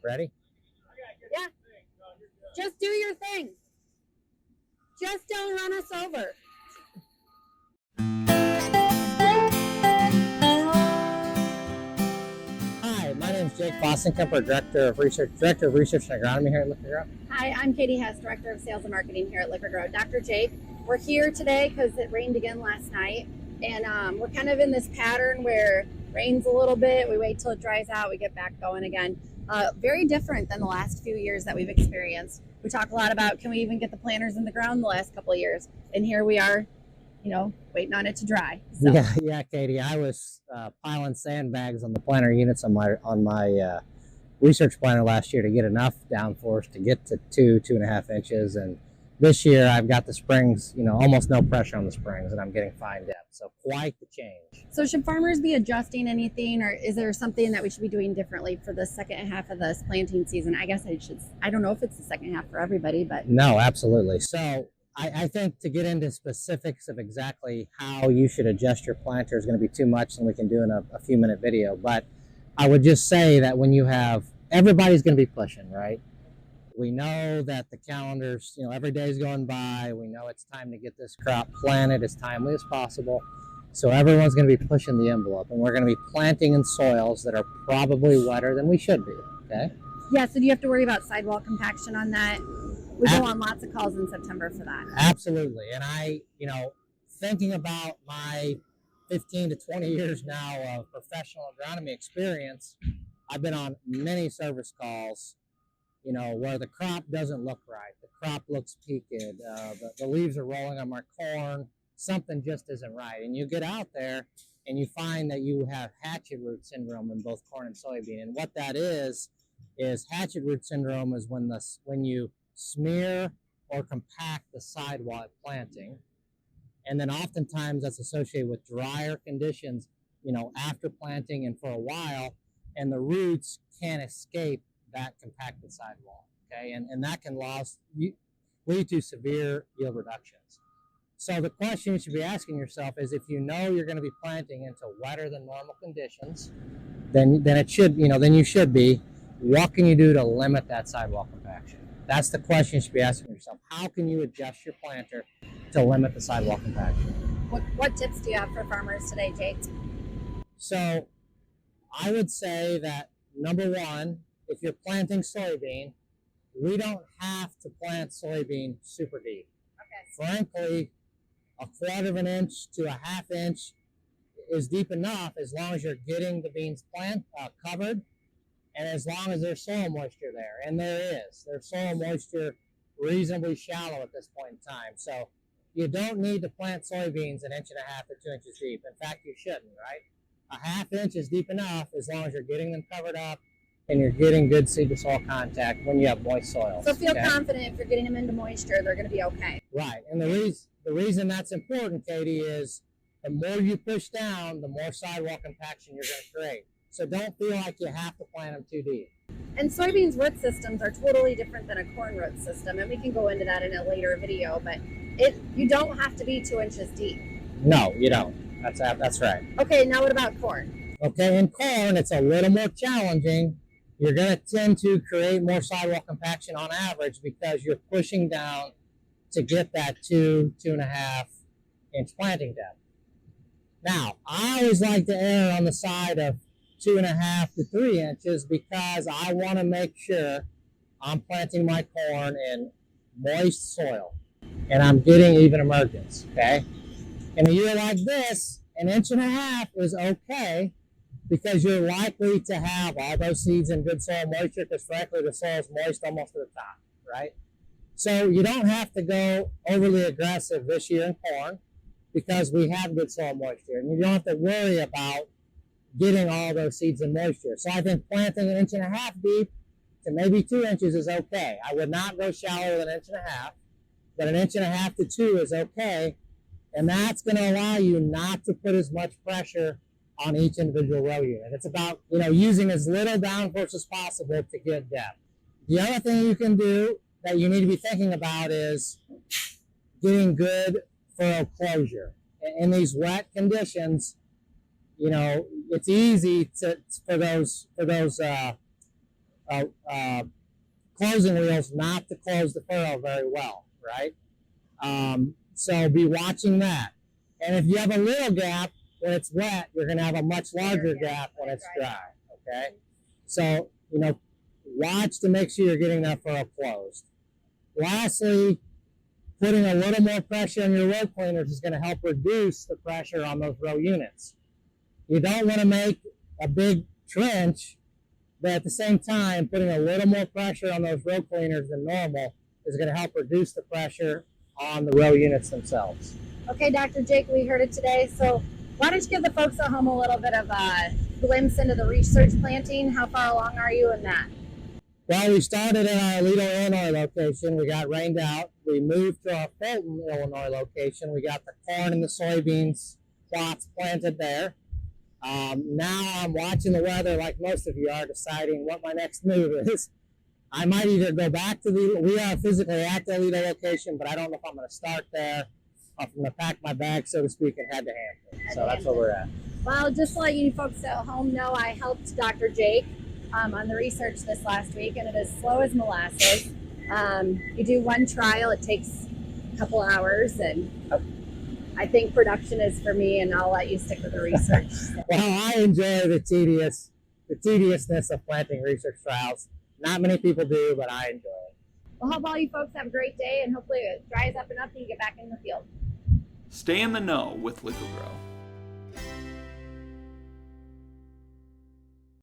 Ready? Yeah. Just do your thing. Just don't run us over. Hi, my name is Jake Fostenkemper, Director of Research and Agronomy here at Liqui-Grow. Hi, I'm Katie Hess, Director of Sales and Marketing here at Liqui-Grow. Dr. Jake, we're here today because it rained again last night, and we're kind of in this pattern where it rains a little bit, we wait till it dries out, we get back going again. Very different than the last few years that we've experienced. We talk a lot about, can we even get the planters in the ground the last couple of years? And here we are, waiting on it to dry. So. Yeah, Katie. I was piling sandbags on the planter units on my research planter last year to get enough downforce to get to 2.5 inches. And this year I've got the springs, almost no pressure on the springs, and I'm getting fine depth. So quite the change. So should farmers be adjusting anything, or is there something that we should be doing differently for the second half of this planting season? I guess I don't know if it's the second half for everybody, but. No, absolutely. So I think to get into specifics of exactly how you should adjust your planter is going to be too much, and we can do in a few minute video. But I would just say that when you have, everybody's going to be pushing, right? We know that the calendars, every day is going by. We know it's time to get this crop planted as timely as possible. So everyone's going to be pushing the envelope, and we're going to be planting in soils that are probably wetter than we should be, okay? Yeah, so do you have to worry about sidewall compaction on that? We go on lots of calls in September for that. Absolutely. And I, thinking about my 15 to 20 years now of professional agronomy experience, I've been on many service calls, where the crop doesn't look right. The crop looks peaked. The leaves are rolling on my corn. Something just isn't right. And you get out there and you find that you have hatchet root syndrome in both corn and soybean. And what that is hatchet root syndrome is when you smear or compact the sidewall at planting, and then oftentimes that's associated with drier conditions, after planting and for a while, and the roots can't escape that compacted sidewall, okay, and that can lead to severe yield reductions. So the question you should be asking yourself is, if you know you're going to be planting into wetter than normal conditions, then you should be. What can you do to limit that sidewall compaction? That's the question you should be asking yourself. How can you adjust your planter to limit the sidewall compaction? What tips do you have for farmers today, Jake? So I would say that, number one, if you're planting soybean, we don't have to plant soybean super deep. Okay. Frankly, 1/4 of an inch to 1/2 inch is deep enough as long as you're getting the beans covered, and as long as there's soil moisture there, and there's soil moisture reasonably shallow at this point in time. So you don't need to plant soybeans 1.5 to 2 inches deep. In fact, you shouldn't, right? 1/2 inch is deep enough as long as you're getting them covered up and you're getting good seed to soil contact when you have moist soil. So feel confident if you're getting them into moisture, they're going to be okay. Right, and the reason that's important, Katie, is the more you push down, the more sidewall compaction you're going to create. So don't feel like you have to plant them too deep. And soybeans root systems are totally different than a corn root system, and we can go into that in a later video, but you don't have to be 2 inches deep. No, you don't. That's right. Okay, now what about corn? Okay, in corn, it's a little more challenging. You're going to tend to create more sidewall compaction on average because you're pushing down to get that 2.5 inch planting depth. Now, I always like to err on the side of 2.5 to 3 inches because I want to make sure I'm planting my corn in moist soil and I'm getting even emergence, okay? In a year like this, 1.5 inches is okay because you're likely to have all those seeds in good soil moisture because frankly the soil is moist almost to the top, right? So you don't have to go overly aggressive this year in corn because we have good soil moisture, and you don't have to worry about getting all those seeds in moisture. So I think planting 1.5 inches deep to maybe 2 inches is okay. I would not go shallower than 1.5 inches, but 1.5 inches to 2 is okay. And that's going to allow you not to put as much pressure on each individual row unit. It's about, using as little downforce as possible to get depth. The other thing you can do that you need to be thinking about is getting good furrow closure. In these wet conditions, it's easy for those closing wheels not to close the furrow very well, right? So be watching that. And if you have a little gap when it's wet, you're going to have a much larger gap when it's dry, okay? So, watch to make sure you're getting that furrow closed. Lastly, putting a little more pressure on your row cleaners is going to help reduce the pressure on those row units. You don't want to make a big trench, but at the same time, putting a little more pressure on those row cleaners than normal is going to help reduce the pressure on the row units themselves. Okay, Dr. Jake, we heard it today. So why don't you give the folks at home a little bit of a glimpse into the research planting? How far along are you in that? Well, we started at our Aledo, Illinois location. We got rained out. We moved to our Fulton, Illinois location. We got the corn and the soybeans plots planted there. Now I'm watching the weather like most of you are, deciding what my next move is. I might either go back to we are physically at the Aledo location, but I don't know if I'm going to start there. I'm going to pack my bag, so to speak, and head to Hampton. So that's where we're at. Well, just to let you folks at home know, I helped Dr. Jake on the research this last week, and it is slow as molasses. You do one trial, it takes a couple hours, and I think production is for me, and I'll let you stick with the research. Well, I enjoy the tediousness of planting research trials. Not many people do, but I enjoy it. Well, hope all you folks have a great day, and hopefully it dries up enough and you get back in the field. Stay in the know with Liqui-Grow.